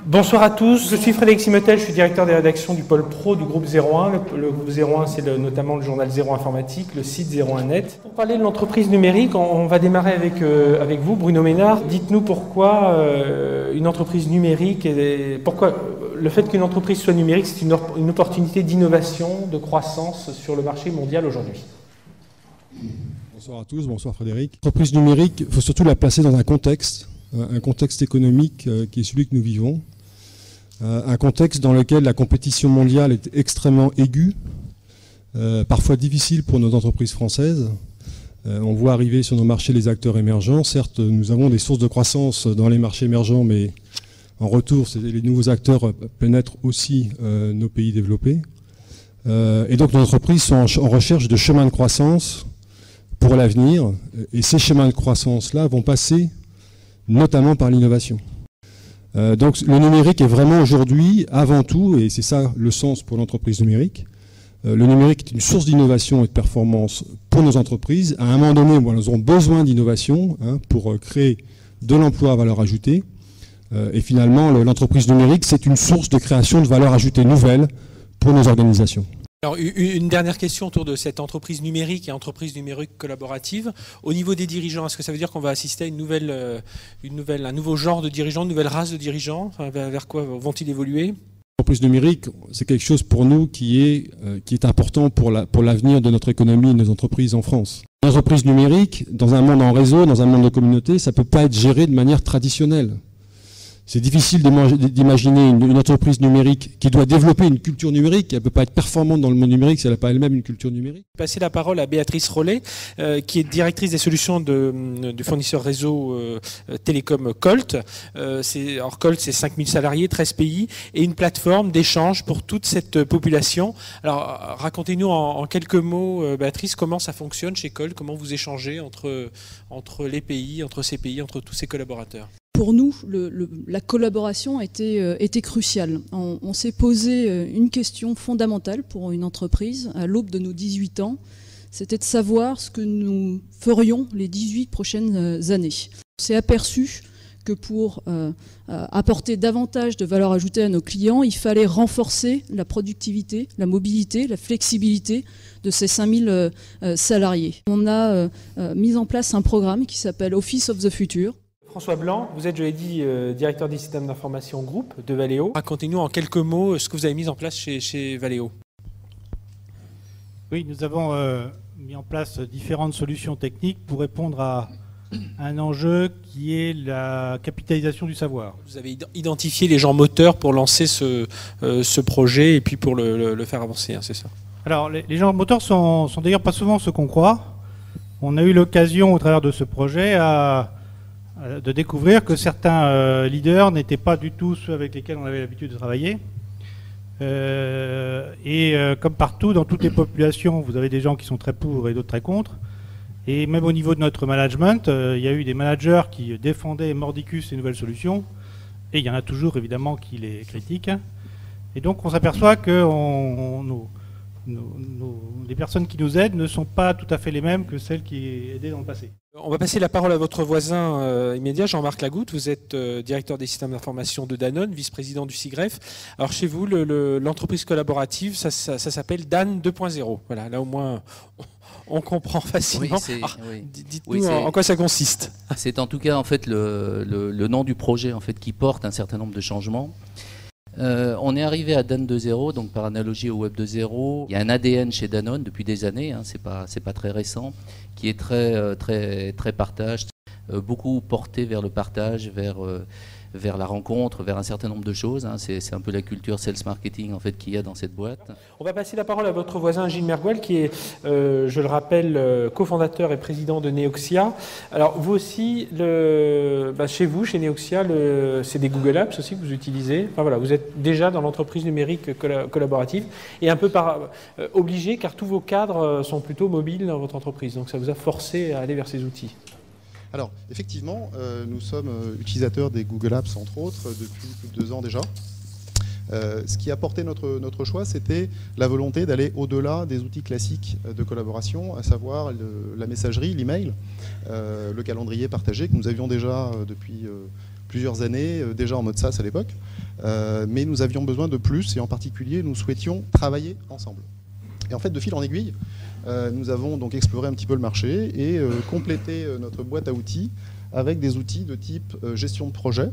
Bonsoir à tous, je suis Frédéric Simotel, je suis directeur des rédactions du pôle pro du groupe 01. Le groupe 01, c'est notamment le journal 01 Informatique, le site 01net. Pour parler de l'entreprise numérique, on va démarrer avec vous, Bruno Ménard. Dites-nous pourquoi une entreprise numérique, pourquoi le fait qu'une entreprise soit numérique, c'est une opportunité d'innovation, de croissance sur le marché mondial aujourd'hui. Bonsoir à tous, bonsoir Frédéric. L'entreprise numérique, il faut surtout la placer dans un contexte économique qui est celui que nous vivons. Un contexte dans lequel la compétition mondiale est extrêmement aiguë, parfois difficile pour nos entreprises françaises. On voit arriver sur nos marchés les acteurs émergents. Certes, nous avons des sources de croissance dans les marchés émergents, mais en retour, les nouveaux acteurs pénètrent aussi nos pays développés. Et donc nos entreprises sont en recherche de chemins de croissance pour l'avenir. Et ces chemins de croissance-là vont passer notamment par l'innovation. Donc le numérique est vraiment aujourd'hui, avant tout, et c'est ça le sens pour l'entreprise numérique, le numérique est une source d'innovation et de performance pour nos entreprises. À un moment donné, elles auront besoin d'innovation pour créer de l'emploi à valeur ajoutée. Et finalement, l'entreprise numérique, c'est une source de création de valeur ajoutée nouvelle pour nos organisations. Alors, une dernière question autour de cette entreprise numérique et entreprise numérique collaborative. Au niveau des dirigeants, est-ce que ça veut dire qu'on va assister à un nouveau genre de dirigeants, une nouvelle race de dirigeants? Vers quoi vont-ils évoluer? L'entreprise numérique, c'est quelque chose pour nous qui est important pour l'avenir de notre économie et de nos entreprises en France. L'entreprise numérique, dans un monde en réseau, dans un monde de communauté, ça ne peut pas être géré de manière traditionnelle. C'est difficile d'imaginer une entreprise numérique qui doit développer une culture numérique. Elle ne peut pas être performante dans le monde numérique si elle n'a pas elle-même une culture numérique. Je vais passer la parole à Béatrice Rollet, qui est directrice des solutions du fournisseur réseau télécom Colt. Colt, c'est 5000 salariés, 13 pays, et une plateforme d'échange pour toute cette population. Alors, racontez-nous en quelques mots, Béatrice, comment ça fonctionne chez Colt, comment vous échangez entre les pays, entre ces pays, entre tous ces collaborateurs. Pour nous, la collaboration était cruciale. On s'est posé une question fondamentale pour une entreprise à l'aube de nos 18 ans, c'était de savoir ce que nous ferions les 18 prochaines années. On s'est aperçu que pour apporter davantage de valeur ajoutée à nos clients, il fallait renforcer la productivité, la mobilité, la flexibilité de ces 5000 salariés. On a mis en place un programme qui s'appelle Office of the Future. François Blanc, vous êtes, je l'ai dit, directeur des systèmes d'information groupe de Valeo. Racontez-nous en quelques mots ce que vous avez mis en place chez Valeo. Oui, nous avons mis en place différentes solutions techniques pour répondre à un enjeu qui est la capitalisation du savoir. Vous avez identifié les gens moteurs pour lancer ce projet et puis pour le faire avancer, c'est ça? Alors, les gens moteurs sont d'ailleurs pas souvent ceux qu'on croit. On a eu l'occasion, au travers de ce projet, de découvrir que certains leaders n'étaient pas du tout ceux avec lesquels on avait l'habitude de travailler. Comme partout, dans toutes les populations, vous avez des gens qui sont très pour et d'autres très contre. Et même au niveau de notre management, il y a eu des managers qui défendaient mordicus ces nouvelles solutions. Et il y en a toujours, évidemment, qui les critiquent. Et donc, on s'aperçoit que les personnes qui nous aident ne sont pas tout à fait les mêmes que celles qui aidaient dans le passé. On va passer la parole à votre voisin immédiat, Jean-Marc Lagoutte. Vous êtes directeur des systèmes d'information de Danone, vice-président du SIGREF. Alors chez vous, l'entreprise collaborative, ça s'appelle Dan 2.0. Voilà, là au moins on comprend facilement. Oui, dites-nous en quoi ça consiste. C'est en tout cas en fait le nom du projet en fait qui porte un certain nombre de changements. On est arrivé à Dan 2.0, donc par analogie au Web 2.0. Il y a un ADN chez Danone depuis des années, c'est pas très récent, qui est très partage, beaucoup porté vers le partage, vers la rencontre, vers un certain nombre de choses. C'est un peu la culture sales marketing en fait qu'il y a dans cette boîte. On va passer la parole à votre voisin Gilles Merguel, qui est, je le rappelle, cofondateur et président de Neoxia. Alors vous aussi, chez vous, chez Neoxia, c'est des Google Apps aussi que vous utilisez. Enfin voilà, vous êtes déjà dans l'entreprise numérique collaborative et un peu obligé, car tous vos cadres sont plutôt mobiles dans votre entreprise. Donc ça vous a forcé à aller vers ces outils. Alors, effectivement, nous sommes utilisateurs des Google Apps, entre autres, depuis plus de 2 ans déjà. Ce qui a porté notre choix, c'était la volonté d'aller au-delà des outils classiques de collaboration, à savoir la messagerie, l'email, le calendrier partagé que nous avions déjà depuis plusieurs années, déjà en mode SaaS à l'époque, mais nous avions besoin de plus, et en particulier, nous souhaitions travailler ensemble. Et en fait, de fil en aiguille, nous avons donc exploré un petit peu le marché et complété notre boîte à outils avec des outils de type gestion de projet,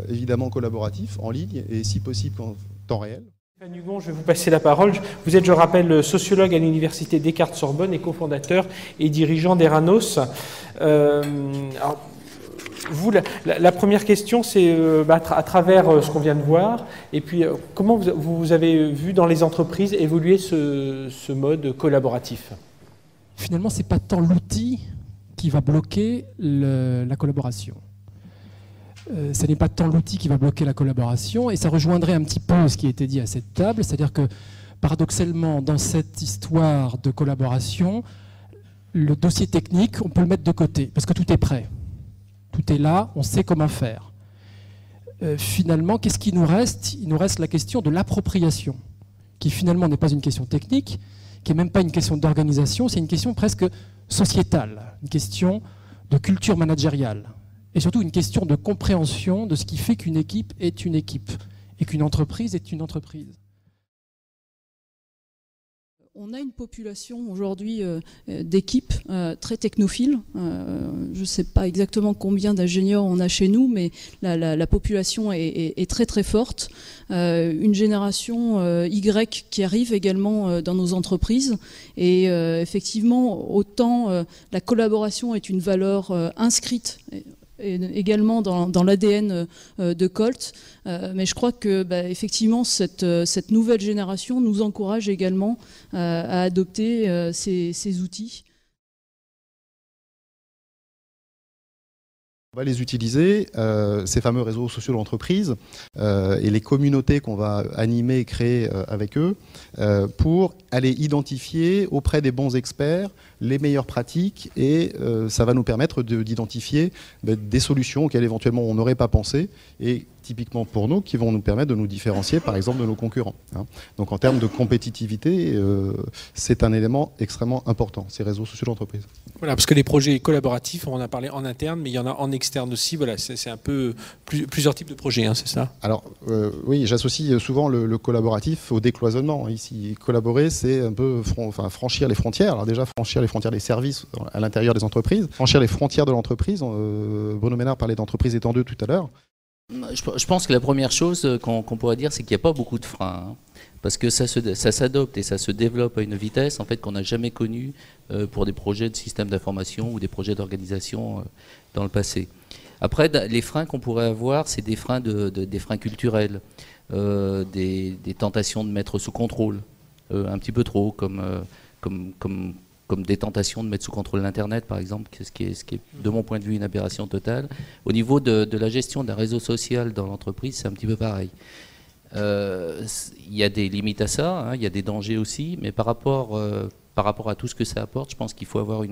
évidemment collaboratif, en ligne, et si possible en temps réel. Stéphane Hugon, je vais vous passer la parole. Vous êtes, je rappelle, sociologue à l'Université Descartes-Sorbonne et cofondateur et dirigeant d'Eranos. Alors, vous, la première question, c'est à travers ce qu'on vient de voir, et puis comment vous avez vu dans les entreprises évoluer ce mode collaboratif? Finalement, ce n'est pas tant l'outil qui va bloquer la collaboration. Ce n'est pas tant l'outil qui va bloquer la collaboration, et ça rejoindrait un petit peu ce qui a été dit à cette table, c'est-à-dire que paradoxalement, dans cette histoire de collaboration, le dossier technique, on peut le mettre de côté, parce que tout est prêt. Tout est là, on sait comment faire. Finalement, qu'est-ce qui nous reste? Il nous reste la question de l'appropriation, qui finalement n'est pas une question technique, qui n'est même pas une question d'organisation, c'est une question presque sociétale, une question de culture managériale, et surtout une question de compréhension de ce qui fait qu'une équipe est une équipe, et qu'une entreprise est une entreprise. On a une population aujourd'hui d'équipes très technophiles. Je ne sais pas exactement combien d'ingénieurs on a chez nous, mais la population est très très forte. Une génération Y qui arrive également dans nos entreprises. Et effectivement, autant la collaboration est une valeur inscrite et également dans l'ADN de Colt, mais je crois que effectivement cette nouvelle génération nous encourage également à adopter ces outils. On va les utiliser, ces fameux réseaux sociaux d'entreprise et les communautés qu'on va animer et créer avec eux pour aller identifier auprès des bons experts les meilleures pratiques, et ça va nous permettre d'identifier des solutions auxquelles éventuellement on n'aurait pas pensé, et typiquement pour nous, qui vont nous permettre de nous différencier par exemple de nos concurrents. Donc en termes de compétitivité, c'est un élément extrêmement important, ces réseaux sociaux d'entreprise. Voilà, parce que les projets collaboratifs, on en a parlé en interne, mais il y en a en externe aussi. Voilà, c'est un peu plusieurs types de projets, c'est ça? Alors oui, j'associe souvent le collaboratif au décloisonnement. Ici, collaborer, c'est un peu franchir les frontières. Alors déjà, franchir les frontières des services à l'intérieur des entreprises, franchir les frontières de l'entreprise. Bruno Ménard parlait d'entreprise étendue tout à l'heure. Je pense que la première chose qu'on pourrait dire, c'est qu'il n'y a pas beaucoup de freins, parce que ça s'adopte et ça se développe à une vitesse en fait qu'on n'a jamais connue pour des projets de système d'information ou des projets d'organisation dans le passé. Après, les freins qu'on pourrait avoir, c'est des freins, des freins culturels, des tentations de mettre sous contrôle, un petit peu trop, comme des tentations de mettre sous contrôle l'Internet, par exemple, ce qui est, de mon point de vue, une aberration totale. Au niveau de la gestion d'un réseau social dans l'entreprise, c'est un petit peu pareil. Il y a des limites à ça, il y a des dangers aussi, mais par rapport à tout ce que ça apporte, je pense qu'il faut avoir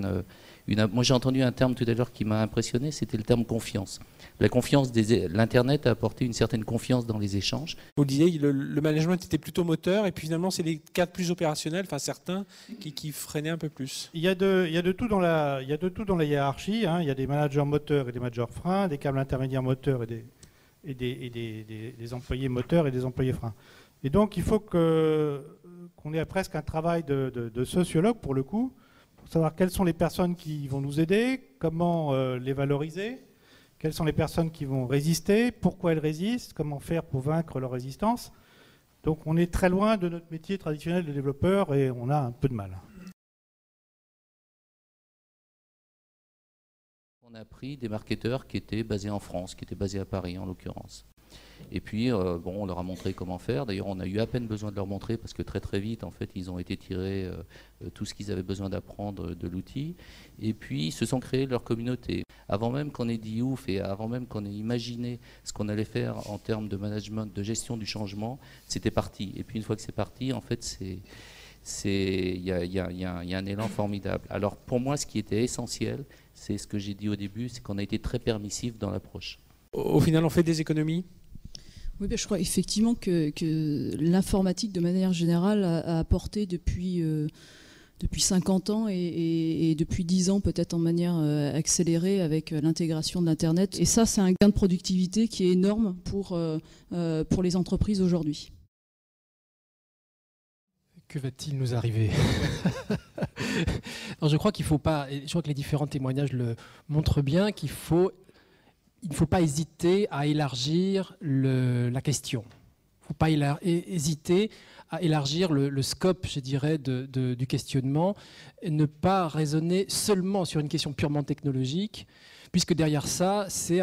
moi j'ai entendu un terme tout à l'heure qui m'a impressionné, c'était le terme confiance. La confiance l'Internet a apporté une certaine confiance dans les échanges. Vous disiez, le management était plutôt moteur, et puis finalement c'est les cadres plus opérationnels, enfin certains, qui freinaient un peu plus. Il y a de tout dans la hiérarchie. Il y a des managers moteurs et des managers freins, des câbles intermédiaires moteurs et des employés moteurs et des employés freins. Et donc il faut qu'on ait presque un travail de sociologue pour le coup, pour savoir quelles sont les personnes qui vont nous aider, comment les valoriser, quelles sont les personnes qui vont résister, pourquoi elles résistent, comment faire pour vaincre leur résistance. Donc on est très loin de notre métier traditionnel de développeur et on a un peu de mal. On a pris des marketeurs qui étaient basés en France, qui étaient basés à Paris en l'occurrence. Et puis, on leur a montré comment faire. D'ailleurs, on a eu à peine besoin de leur montrer parce que très vite, en fait, ils ont été tirés tout ce qu'ils avaient besoin d'apprendre de l'outil. Et puis, ils se sont créés leur communauté. Avant même qu'on ait dit ouf et avant même qu'on ait imaginé ce qu'on allait faire en termes de management, de gestion du changement, c'était parti. Et puis, une fois que c'est parti, en fait, il y a un élan formidable. Alors, pour moi, ce qui était essentiel, c'est ce que j'ai dit au début, c'est qu'on a été très permissif dans l'approche. Au final, on fait des économies ? Oui, je crois effectivement que l'informatique, de manière générale, a apporté depuis depuis 50 ans et depuis 10 ans peut-être en manière accélérée avec l'intégration de l'Internet. Et ça, c'est un gain de productivité qui est énorme pour les entreprises aujourd'hui. Que va-t-il nous arriver? Alors, je crois qu'il faut pas, et je crois que les différents témoignages le montrent bien, il ne faut pas hésiter à élargir la question. Il ne faut pas hésiter à élargir le scope, je dirais, du questionnement, et ne pas raisonner seulement sur une question purement technologique, puisque derrière ça, c'est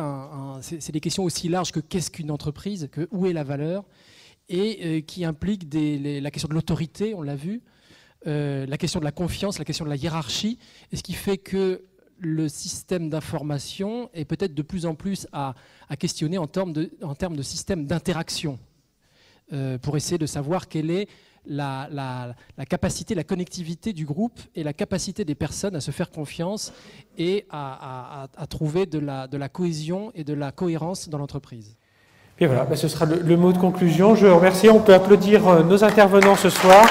des questions aussi larges que qu'est-ce qu'une entreprise, que où est la valeur, et qui impliquent la question de l'autorité, on l'a vu, la question de la confiance, la question de la hiérarchie, et ce qui fait que le système d'information est peut-être de plus en plus à questionner en termes de système d'interaction, pour essayer de savoir quelle est la capacité, la connectivité du groupe et la capacité des personnes à se faire confiance et à trouver de la cohésion et de la cohérence dans l'entreprise. Et voilà, ce sera le mot de conclusion. Je remercie, on peut applaudir nos intervenants ce soir.